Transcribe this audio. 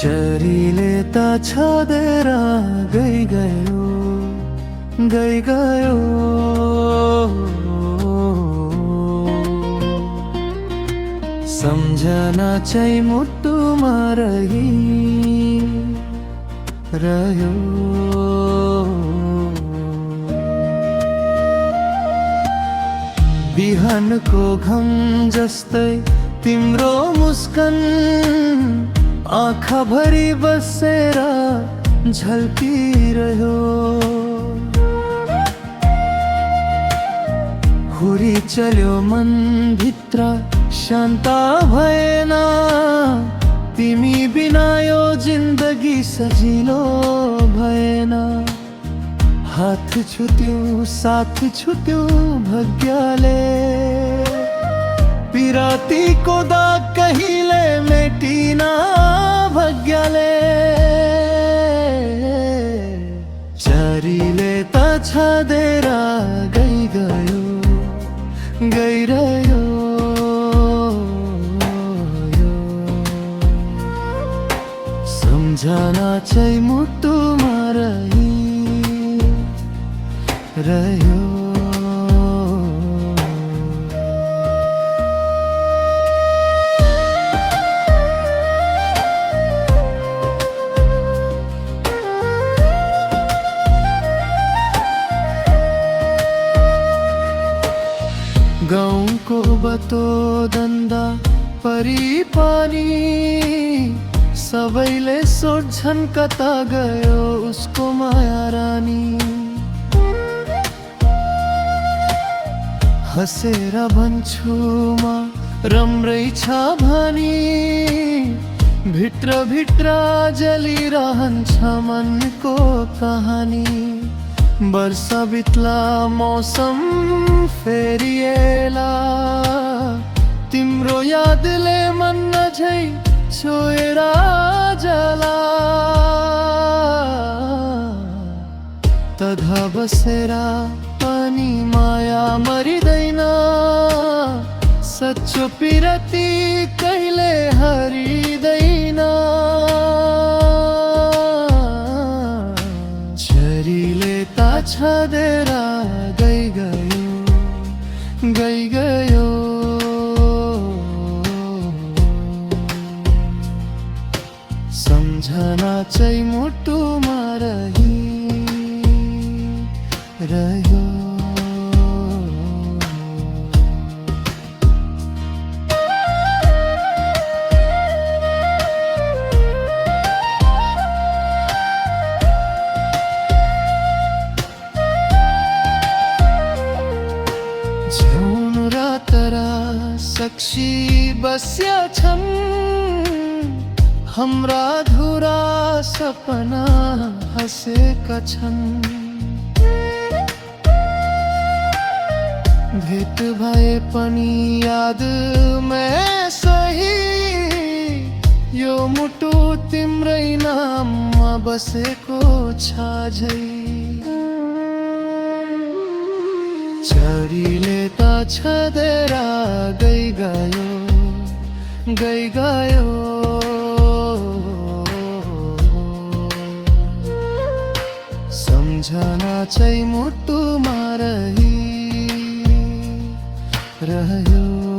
चरीले त छाडेर गयो सम्झना चाहिँ मुटुमा रह्यो बिहानको घम जस्तै तिम्रो मुस्कान आँखा भरि बसेर झल्किरह्यो हुरी चल्यो मन भित्र शान्त भएन तिमी बिना यो जिन्दगी सजिलो भएन हात छुट्यो साथ छुट्यो भाग्यले पिरातीको दाग कहिले मेटिन भाग्यले चरीले त छाडेर गइरह्यो सम्झना चाहिँ मुटुमा रह्यो गाउँको बतो दन्दा परी पानी सबैले सोध्छन् कता गयो उसको माया रानी हसेर भन्छु म राम्रै छ भनी भित्र भित्र जलिरहन्छ मनको कहानी वर्ष बित्ला मौसम फेरिएला तिम्रो यादले मन नझै छोएर जला तधा बसेर पनि माया मरिँदैन सच्चो पिरती कहिले हरिँदैन चरीले त छाडेर गयो सम्झना चाहिँ मुटुमा रह्यो झ्याउन रातरा साक्षी बस्या छन् हाम्रा अधुरा सपना हसेका छन् भेट भए पनि याद में सही यो मुटु तिम्रै नाममा बसेको छ झै चरीले त छाडेर गयो सम्झना चाहिँ मुटुमा रह्यो